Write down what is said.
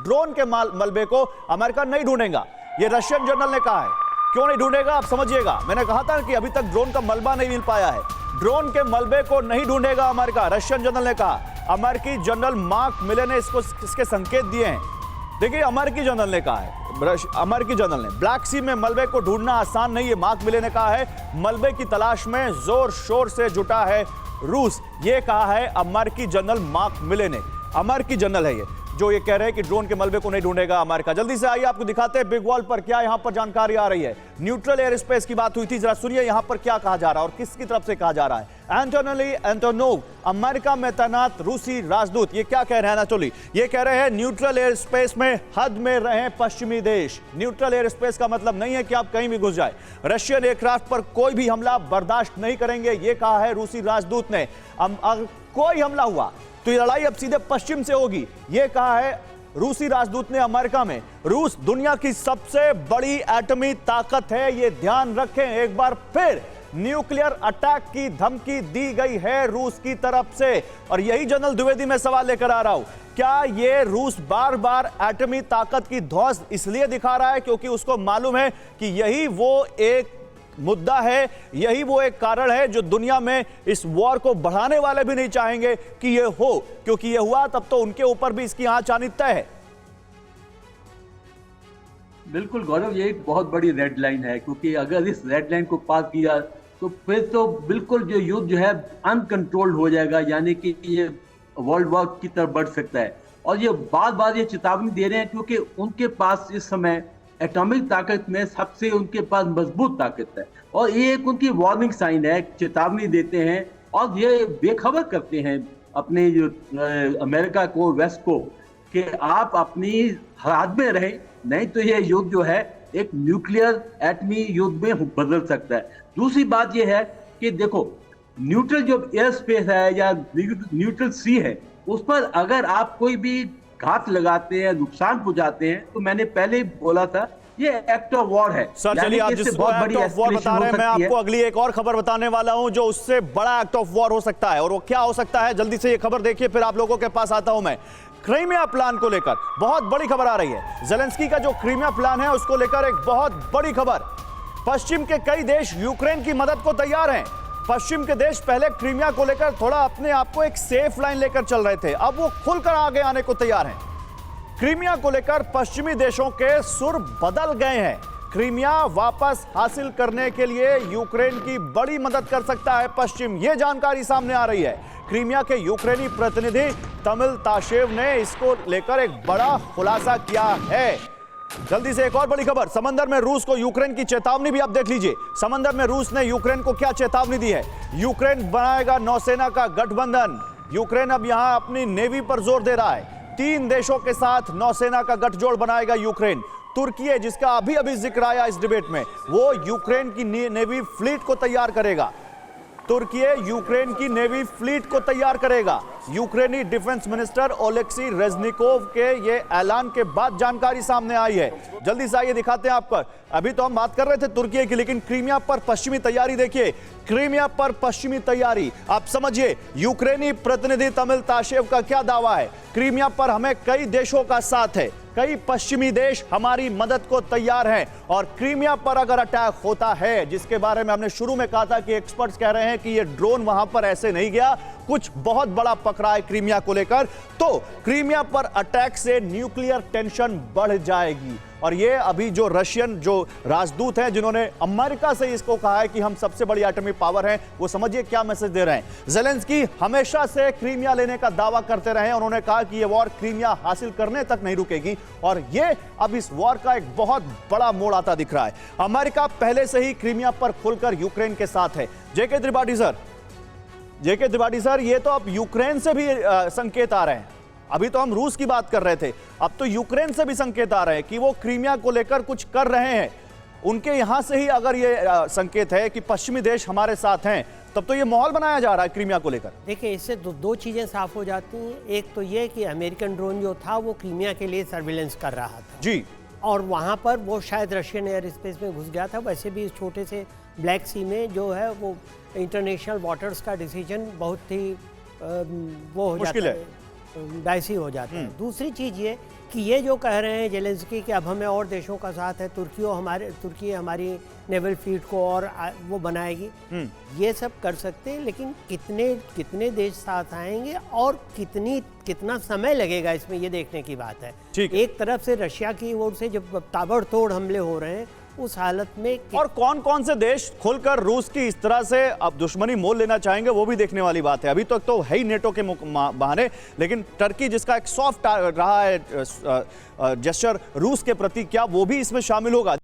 Drone के मलबे को अमेरिका नहीं ढूंढेगा। ये रशियन जनरल ने कहा है। क्यों नहीं ढूंढेगा आप समझिएगा। मैंने कहा था कि अभी तक ड्रोन का मलबा नहीं मिल पाया है। ड्रोन के मलबे को नहीं ढूंढेगा अमेरिका, रशियन जनरल ने कहा। अमेरिकी जनरल मार्क मिले ने इसके संकेत दिए हैं। देखिए अमेरिकी जनरल ने कहा है, अमेरिकी जनरल ने ब्लैक सी में मलबे को ढूंढना आसान नहीं है। मार्क मिले ने कहा है मलबे की तलाश में जोर शोर से जुटा है रूस। ये कहा है अमेरिकी जनरल मार्क मिले ने। अमेरिकी जनरल है ये जो ये कह रहे हैं कि ड्रोन के मलबे को नहीं ढूंढेगा अमेरिका। जल्दी से आइए आपको दिखाते हैं बिग वॉल पर क्या यहां पर जानकारी आ रही है। न्यूट्रल एयर स्पेस की बात हुई थी, जरा सुनिए यहां पर क्या कहा जा रहा है और किसकी तरफ से कहा जा रहा है। एंटोनी एंटोनोव अमेरिका में तैनात रूसी राजदूत ये क्या कह रहे हैं एनाटोली? ये कह रहे हैं न्यूट्रल एयर स्पेस में हद में रहे पश्चिमी देश। न्यूट्रल एयर स्पेस का मतलब नहीं है कि आप कहीं भी घुस जाए। रशियन एयरक्राफ्ट पर कोई भी हमला बर्दाश्त नहीं करेंगे, ये कहा है रूसी राजदूत ने। अगर कोई हमला हुआ तो ये लड़ाई अब सीधे पश्चिम से होगी, यह कहा है रूसी राजदूत ने अमेरिका में। रूस दुनिया की सबसे बड़ी एटमी ताकत है, ये ध्यान रखें। एक बार फिर न्यूक्लियर अटैक की धमकी दी गई है रूस की तरफ से। और यही जनरल द्विवेदी में सवाल लेकर आ रहा हूं, क्या ये रूस बार बार एटमी ताकत की धौंस इसलिए दिखा रहा है क्योंकि उसको मालूम है कि यही वो एक मुद्दा है, यही वो एक कारण है जो दुनिया में इस वॉर को बढ़ाने वाले भी नहीं चाहेंगे कि ये हो, क्योंकि ये हुआ तब तो उनके ऊपर भी इसकी आंच आनी तय है। बिल्कुल गौरव, ये एक बहुत बड़ी रेड लाइन है, क्योंकि अगर इस रेड लाइन को पार किया तो फिर तो बिल्कुल जो युद्ध जो है अनकंट्रोल्ड हो जाएगा, यानी कि ये वर्ल्ड वॉर की तरफ बढ़ सकता है। और ये बार बार ये चेतावनी दे रहे हैं क्योंकि उनके पास इस समय एटॉमिक ताकत में सबसे उनके पास मजबूत ताकत है, और ये एक उनकी वार्निंग साइन है, चेतावनी देते हैं और ये बेखबर करते हैं अपने जो अमेरिका को, वेस्ट को, कि आप अपनी हाथ में रहें, नहीं तो ये युद्ध जो है एक न्यूक्लियर एटमी युद्ध में बदल सकता है। दूसरी बात ये है कि देखो, न्यूट्रल जो एयर स्पेस है या न्यूट्रल सी है, उस पर अगर आप कोई भी घात लगाते हैं, नुकसान पहुंचाते हैं, तो मैंने पहले ही बोला था ये एक्ट ऑफ वॉर है। सर चलिए, आप जिस बहुत बड़ी एक्ट ऑफ वॉर बता रहे हैं, मैं आपको अगली एक और खबर बताने वाला हूं जो उससे बड़ा एक्ट ऑफ वॉर हो सकता है। और वो क्या हो सकता है, जल्दी से ये खबर देखिए, फिर आप लोगों के पास आता हूं मैं। क्रीमिया प्लान को लेकर बहुत बड़ी खबर आ रही है। ज़ेलेंस्की का जो क्रीमिया प्लान है उसको लेकर एक बहुत बड़ी खबर। पश्चिम के कई देश यूक्रेन की मदद को तैयार हैं। पश्चिम के देश पहले क्रीमिया को लेकर थोड़ा अपने आप को एक सेफ लाइन लेकर चल रहे थे, अब वो खुलकर आगे आने को तैयार हैं। क्रीमिया को लेकर पश्चिमी देशों के सुर बदल गए हैं। क्रीमिया वापस हासिल करने के लिए यूक्रेन की बड़ी मदद कर सकता है पश्चिम, यह जानकारी सामने आ रही है। क्रीमिया के यूक्रेनी प्रतिनिधि तमिल ताशेव ने इसको लेकर एक बड़ा खुलासा किया है। जल्दी से एक और बड़ी खबर, समंदर में रूस को यूक्रेन की चेतावनी भी आप देख लीजिए। समंदर में रूस ने यूक्रेन को क्या चेतावनी दी है। यूक्रेन बनाएगा नौसेना का गठबंधन। यूक्रेन अब यहां अपनी नेवी पर जोर दे रहा है। 3 देशों के साथ नौसेना का गठजोड़ बनाएगा यूक्रेन। तुर्की है जिसका अभी अभी जिक्र आया इस डिबेट में, वो यूक्रेन की नेवी फ्लीट को तैयार करेगा। तुर्की यूक्रेन की नेवी फ्लीट को तैयार करेगा। यूक्रेनी डिफेंस मिनिस्टर ओलेक्सी रेजनिकोव के ये ऐलान के बाद जानकारी सामने आई है। जल्दी से आइए दिखाते हैं आपको। अभी तो हम बात कर रहे थे तुर्की की, लेकिन क्रीमिया पर पश्चिमी तैयारी देखिए। क्रीमिया पर पश्चिमी तैयारी आप समझिए। यूक्रेनी प्रतिनिधि तमिल ताशेव का क्या दावा है, क्रीमिया पर हमें कई देशों का साथ है, कई पश्चिमी देश हमारी मदद को तैयार हैं। और क्रीमिया पर अगर अटैक होता है, जिसके बारे में हमने शुरू में कहा था कि एक्सपर्ट्स कह रहे हैं कि ये ड्रोन वहां पर ऐसे नहीं गया, कुछ बहुत बड़ा पकड़ा है क्रीमिया को लेकर, तो क्रीमिया पर अटैक से न्यूक्लियर टेंशन बढ़ जाएगी। और ये अभी जो रशियन जो राजदूत हैं जिन्होंने अमेरिका से इसको कहा है कि हम सबसे बड़ी एटॉमिक पावर हैं, वो समझिए क्या मैसेज दे रहे हैं। ज़ेलेंस्की हमेशा से क्रीमिया लेने का दावा करते रहे। उन्होंने कहा कि ये वॉर क्रीमिया हासिल करने तक नहीं रुकेगी, और ये अब इस वॉर का एक बहुत बड़ा मोड़ आता दिख रहा है। अमेरिका पहले से ही क्रीमिया पर खुलकर यूक्रेन के साथ है। जेके त्रिपाठी सर, ये तो अब यूक्रेन से भी संकेत आ रहे हैं। अभी तो हम रूस की बात कर रहे थे, अब तो यूक्रेन से भी संकेत आ रहे हैं कि वो क्रीमिया को लेकर कुछ कर रहे हैं। उनके यहां से ही अगर ये संकेत है कि पश्चिमी देश हमारे साथ हैं, तब तो ये माहौल बनाया जा रहा है क्रीमिया को लेकर। देखिए, इससे दो चीजें साफ हो जाती हैं। एक तो ये कि अमेरिकन ड्रोन जो था वो क्रीमिया के लिए सर्विलेंस कर रहा था जी, और वहां पर वो शायद रशियन एयर स्पेस में घुस गया था। वैसे भी इस छोटे से ब्लैक सी में जो है वो इंटरनेशनल वाटर्स का डिसीजन बहुत ही वो हो जाता है, डाइसी हो जाता है। दूसरी चीज़ ये कि ये जो कह रहे हैं जेलेंस्की कि अब हमें और देशों का साथ है, तुर्की हमारी नेवल फ्लीट को और वो बनाएगी, ये सब कर सकते हैं, लेकिन कितने देश साथ आएंगे और कितना समय लगेगा इसमें, ये देखने की बात है। एक तरफ से रशिया की ओर से जब ताबड़तोड़ हमले हो रहे हैं, उस हालत में और कौन कौन से देश खुलकर रूस की इस तरह से अब दुश्मनी मोल लेना चाहेंगे, वो भी देखने वाली बात है। अभी तक तो है ही नेटो के बहाने, लेकिन टर्की जिसका एक सॉफ्ट रहा है जेस्चर रूस के प्रति, क्या वो भी इसमें शामिल होगा?